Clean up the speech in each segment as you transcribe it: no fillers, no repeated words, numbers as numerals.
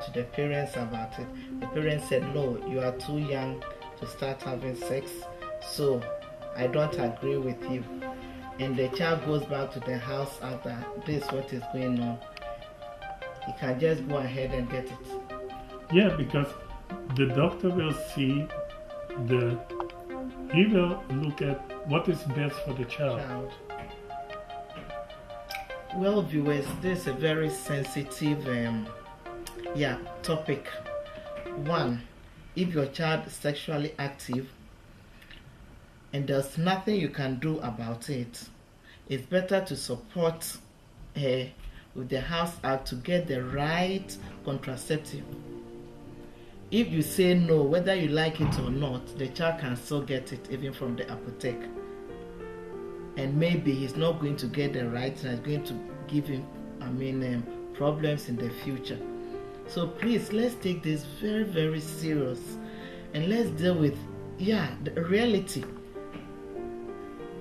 to the parents about it. The parents said, no, you are too young to start having sex, so I don't agree with you. And the child goes back to the house after this, what is going on. He can just go ahead and get it. Yeah, because the doctor will see he will look at what is best for the child. Well, viewers, this is a very sensitive topic. One, if your child is sexually active and there's nothing you can do about it, it's better to support her with the House Act to get the right contraceptive. If you say no, whether you like it or not, the child can still get it even from the apotheke. And maybe he's not going to get the right and it's going to give him, problems in the future. So please, let's take this very, very serious and let's deal with, the reality.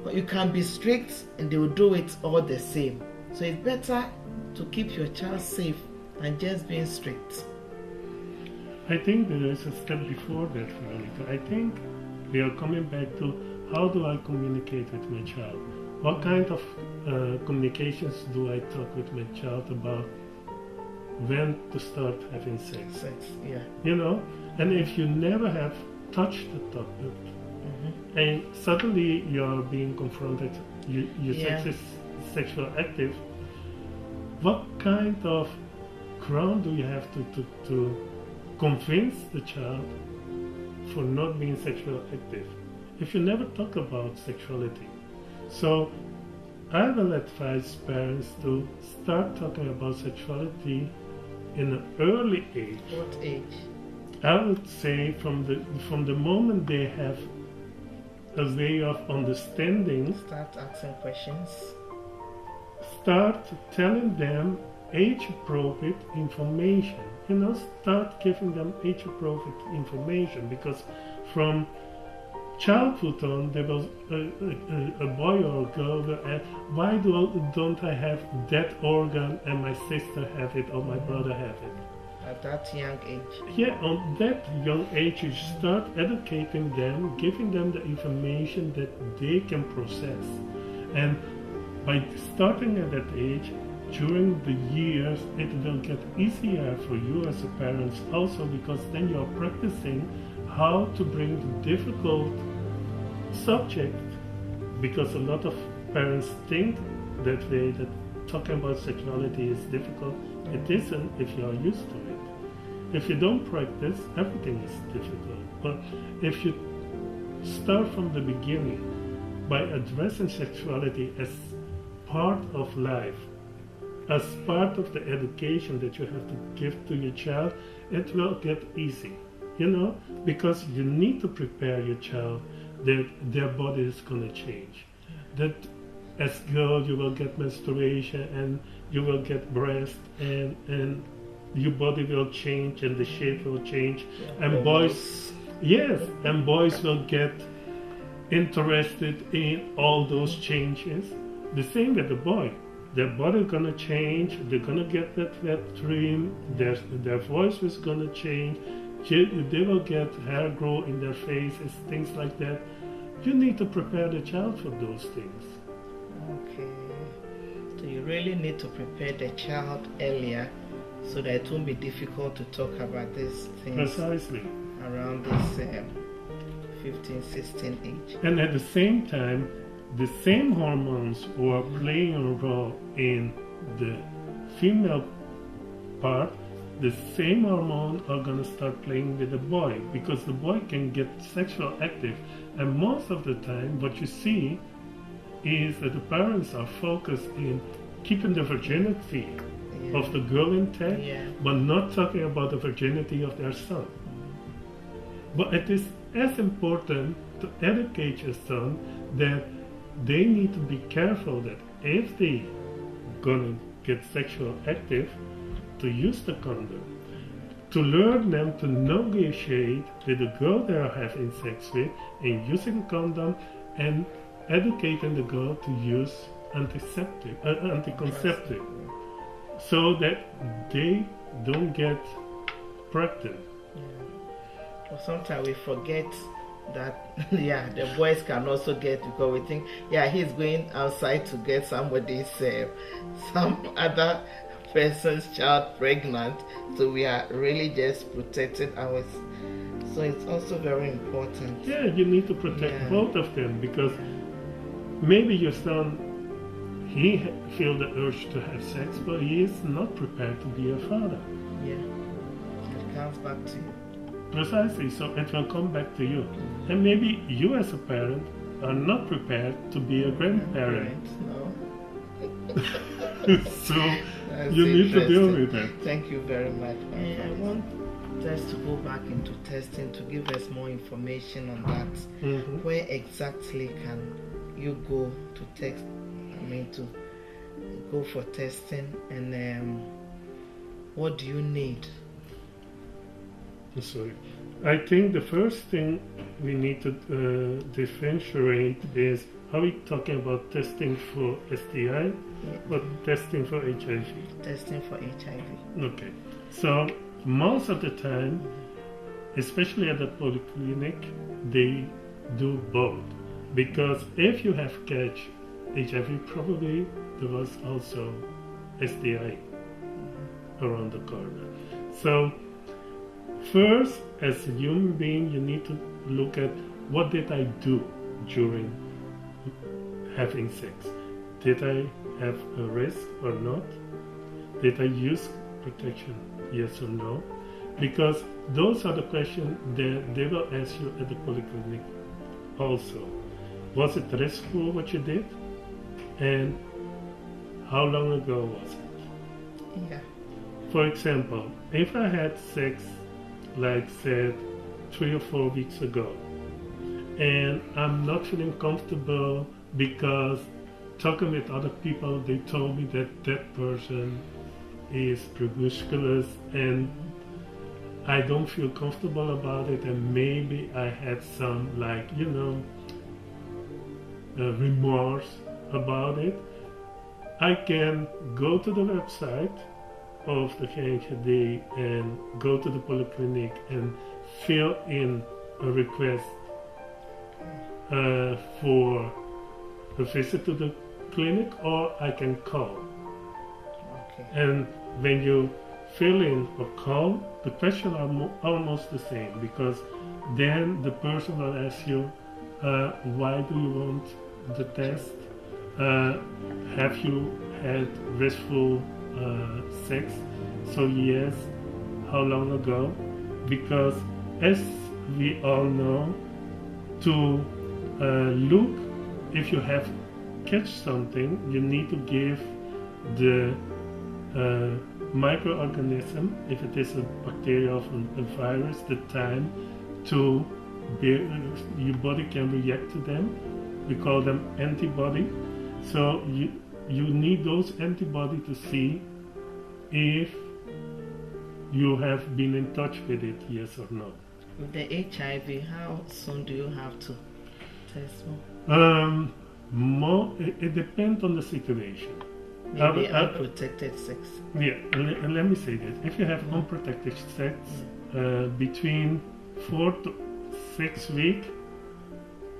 But you can be strict and they will do it all the same. So it's better to keep your child safe than just being strict. I think there is a step before that, Veronica. I think we are coming back to how do I communicate with my child? What kind of communications do I talk with my child about when to start having sex? You know? And if you never have touched the topic, and suddenly you're being confronted, your sex is sexual active, what kind of ground do you have to convince the child for not being sexually active if you never talk about sexuality? So I will advise parents to start talking about sexuality in an early age. What age? I would say from the moment they have a way of understanding. Start asking questions. Start telling them age-appropriate information. Start giving them age-appropriate information, because from childhood on, there was a boy or a girl will ask, why don't I have that organ and my sister have it or my brother have it? At that young age. Yeah, on that young age, you start educating them, giving them the information that they can process. And by starting at that age, during the years, it will get easier for you as a parent also, because then you're practicing how to bring the difficult subject, because a lot of parents think that way, that talking about sexuality is difficult. It isn't if you're used to it. If you don't practice, everything is difficult. But if you start from the beginning by addressing sexuality as part of life, as part of the education that you have to give to your child, it will get easy, because you need to prepare your child that their body is going to change. That as girl you will get menstruation and you will get breast and your body will change and the shape will change. And boys will get interested in all those changes. The same with the boy. Their body is gonna change, they're gonna get that dream, their voice is gonna change, they will get hair grow in their faces, things like that. You need to prepare the child for those things. Okay. So you really need to prepare the child earlier so that it won't be difficult to talk about these things. Precisely. Around this 15, 16 age. And at the same time, the same hormones who are playing a role in the female part, the same hormone are going to start playing with the boy, because the boy can get sexual active. And most of the time what you see is that the parents are focused in keeping the virginity of the girl intact, but not talking about the virginity of their son. But it is as important to educate your son that they need to be careful that if they gonna get sexual active, to use the condom, to learn them to negotiate with the girl they are having sex with in using condom, and educating the girl to use anticonceptive, so that they don't get practice. Well, sometimes we forget that the boys can also get, because we think he's going outside to get somebody's some other person's child pregnant, so we are really just protecting ours. So it's also very important. Yeah, you need to protect both of them, because maybe your son, he feel the urge to have sex, but he is not prepared to be a father. Yeah, it comes back to you. Precisely, so it will come back to you. And maybe you as a parent are not prepared to be a grandparent. No. So you need to deal with that. Thank you very much. I want us to go back into testing to give us more information on that. Where exactly can you go to test? To go for testing, and what do you need? Sorry. I think the first thing we need to differentiate is, are we talking about testing for STI or testing for HIV? Testing for HIV. Okay. So most of the time, especially at the polyclinic, they do both. Because if you have catch HIV, probably there was also STI around the corner. So first, as a human being, you need to look at, what did I do during having sex? Did I have a risk or not? Did I use protection? Yes or no? Because those are the questions that they will ask you at the polyclinic also. Was it restful what you did? And how long ago was it? Yeah. For example, if I had sex, like said, 3 or 4 weeks ago, and I'm not feeling comfortable because talking with other people, they told me that that person is promiscuous, and I don't feel comfortable about it, and maybe I had some, remorse about it, I can go to the website of the GHD and go to the polyclinic and fill in a request for a visit to the clinic, or I can call. Okay. And when you fill in or call, the questions are almost the same, because then the person will ask you, why do you want the test? Have you had restful sex? So yes, how long ago? Because as we all know, to look if you have catch something, you need to give the microorganism, if it is a bacteria or a virus, the time to your body can react to them. We call them antibody. So you need those antibody to see if you have been in touch with it, yes or no. With the HIV, how soon do you have to test more? It depends on the situation. Maybe unprotected sex. Yeah, let me say that. If you have unprotected sex, between 4 to 6 weeks,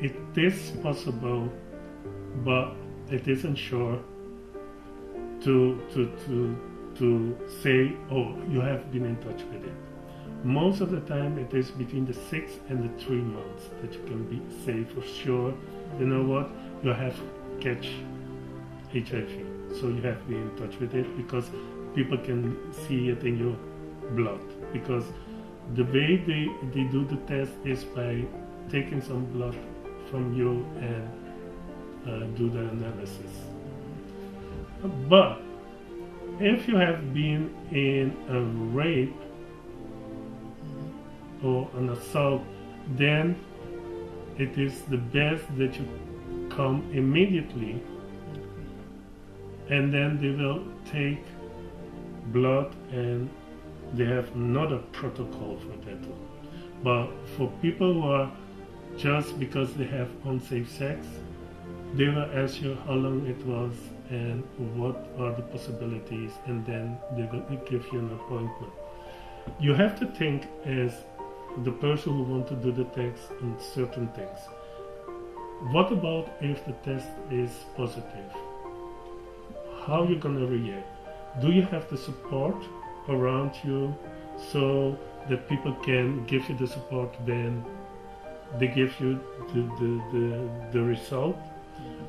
it is possible, but it isn't sure to say, oh, you have been in touch with it. Most of the time, it is between the 6 and the 3 months that you can say for sure, you know what, you have catch HIV. So you have to be in touch with it, because people can see it in your blood. Because the way they do the test is by taking some blood from you and do the analysis. But if you have been in a rape or an assault, then it is the best that you come immediately, and then they will take blood and they have another protocol for that one. But for people who are just because they have unsafe sex, they will ask you how long it was and what are the possibilities, and then they will give you an appointment. you have to think as the person who wants to do the test on certain things. What about if the test is positive? How are you going to react? Do you have the support around you so that people can give you the support when they give you the result?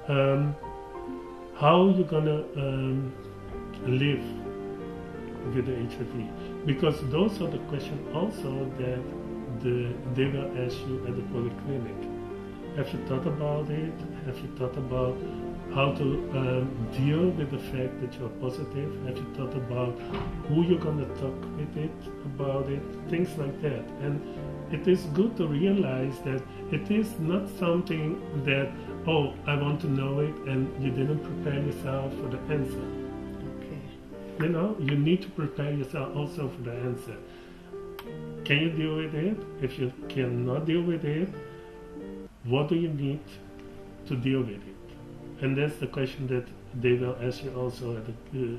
How are you going to live with the HIV? Because those are the questions also that they will ask you at the polyclinic. Have you thought about it? Have you thought about how to deal with the fact that you're positive? Have you thought about who you're going to talk with it about it? Things like that. And it is good to realize that it is not something that, oh, I want to know it, and you didn't prepare yourself for the answer. Okay. You know, you need to prepare yourself also for the answer. Can you deal with it? If you cannot deal with it, what do you need to deal with it? And that's the question that they will ask you also at the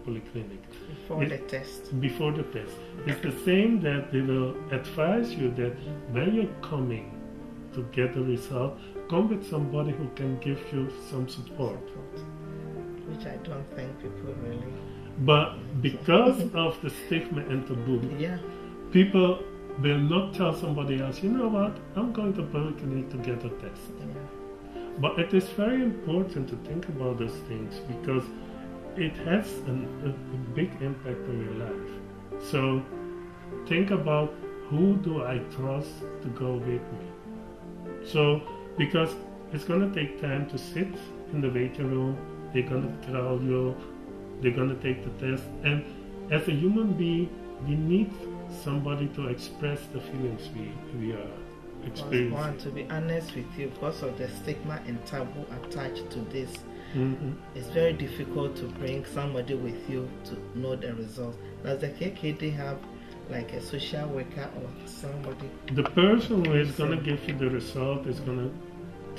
polyclinic. Before the test. Before the test. It's the same that they will advise you that when you're coming to get the result, come with somebody who can give you some support. Which I don't think people really. But because of the stigma and taboo, yeah, people will not tell somebody else, you know what, I'm going to polyclinic to get a test. Yeah. But it is very important to think about those things because it has a big impact on your life. So think about, who do I trust to go with me? So, because it's going to take time to sit in the waiting room, they're going to tell you, they're going to take the test, and as a human being, we need somebody to express the feelings we are experiencing. I want to be honest with you, because of the stigma and taboo attached to this, it's very difficult to bring somebody with you to know the results. Does the KKD have like a social worker or somebody? The person who is going to give you the result is going to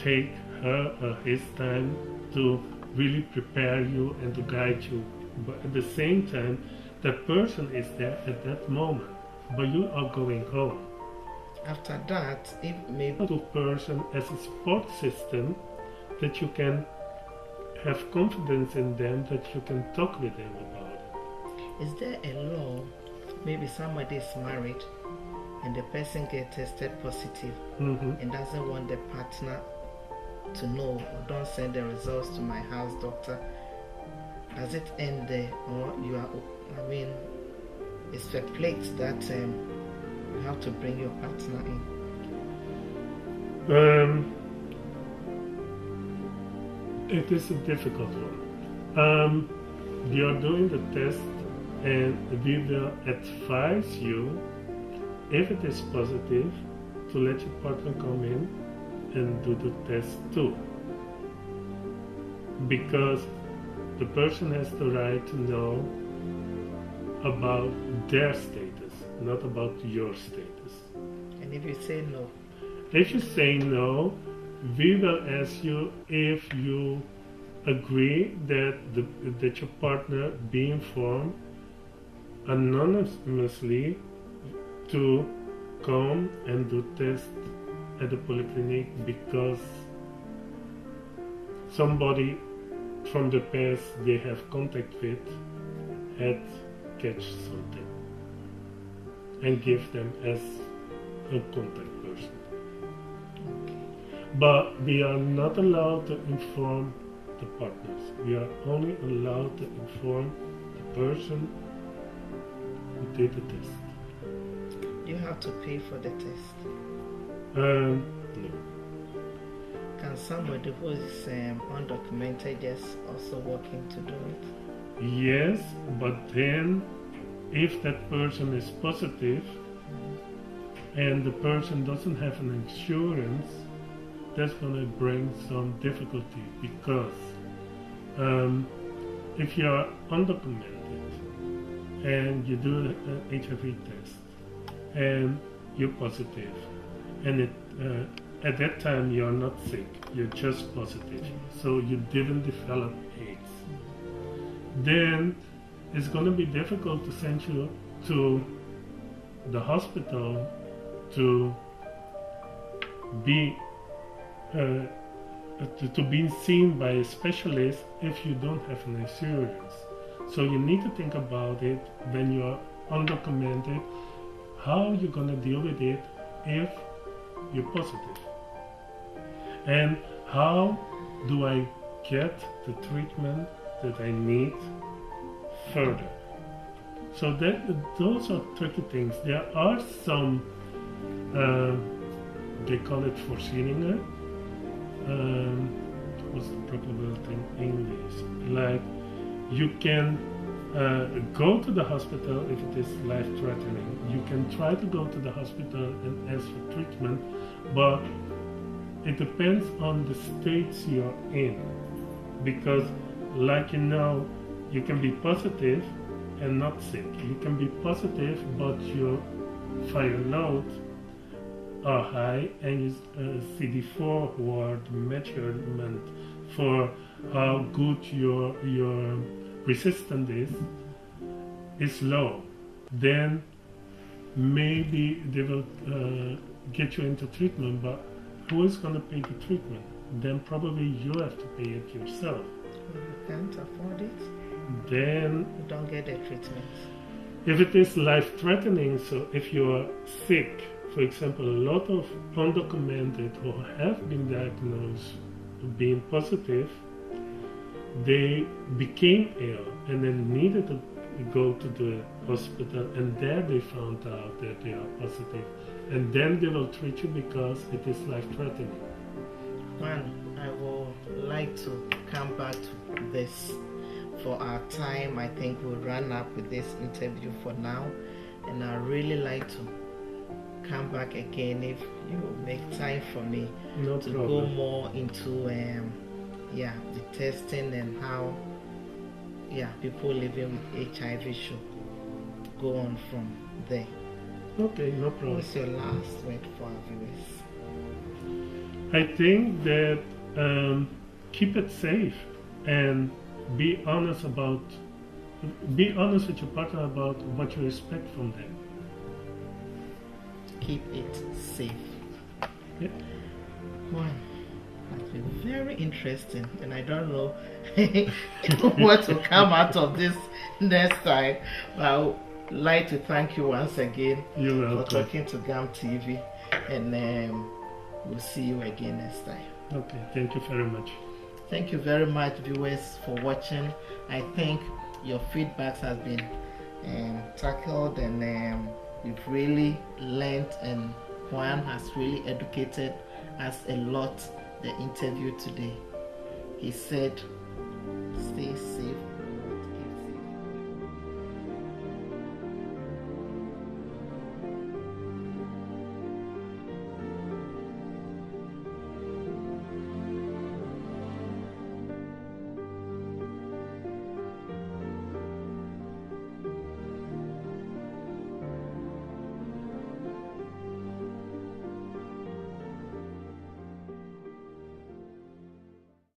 take her or his time to really prepare you and to guide you. But at the same time, that person is there at that moment, but you are going home. After that, if maybe to person as a support system, that you can have confidence in them, that you can talk with them about it. Is there a law? Maybe somebody is married and the person gets tested positive and doesn't want the partner to know, or don't send the results to my house doctor. Does it end there, or you are? I mean, it's a plate that you have to bring your partner in. It is a difficult one. We are doing the test, and we will advise you, if it is positive, to let your partner come in and do the test too. Because the person has the right to know about their status, not about your status. And if you say no? If you say no, we will ask you if you agree that that your partner be informed anonymously to come and do test at the polyclinic because somebody from the past they have contact with had catch something and give them as a contact person. But we are not allowed to inform the partners. We are only allowed to inform the person who did the test. You have to pay for the test? No. Can somebody who is undocumented just also walk in to do it? Yes, but then if that person is positive and the person doesn't have an insurance, that's going to bring some difficulty because if you are undocumented and you do an HIV test and you're positive and at that time you're not sick, you're just positive, so you didn't develop AIDS, then it's going to be difficult to send you to the hospital to be to be seen by a specialist if you don't have an insurance. So you need to think about it when you are undocumented, how you're gonna deal with it if you're positive, and how do I get the treatment that I need further. So those are tricky things. There are some, they call it voorzieningen. What's the proper word in English? Like, you can go to the hospital if it is life-threatening. You can try to go to the hospital and ask for treatment, but it depends on the states you're in. Because, like you can be positive and not sick. You can be positive, but your viral load are high, and your CD4 word measurement for how good your resistance is low. Then maybe they will get you into treatment, but who is going to pay the treatment? Then probably you have to pay it yourself. If you can't afford it, then you don't get the treatment. If it is life-threatening, so if you are sick, for example, a lot of undocumented who have been diagnosed being positive, they became ill and then needed to go to the hospital, and there they found out that they are positive, and then they will treat you because it is life-threatening. Juan, I would like to come back to this. For our time, I think we'll run up with this interview for now, and I'd really like to come back again if you make time for me No to problem. go more into the testing and how people living with HIV should go on from there. Okay, no problem. What's your last word for our viewers? I think that keep it safe and be honest with your partner about what you expect from them. Keep it safe. Yeah. Wow, that's been very interesting, and I don't know what will come out of this next time. But I would like to thank you once again You're welcome. for talking to GAM TV, and we'll see you again next time. Okay, thank you very much. Thank you very much, viewers, for watching. I think your feedbacks has been tackled, and we've really learned, and Juan has really educated us a lot the interview today. He said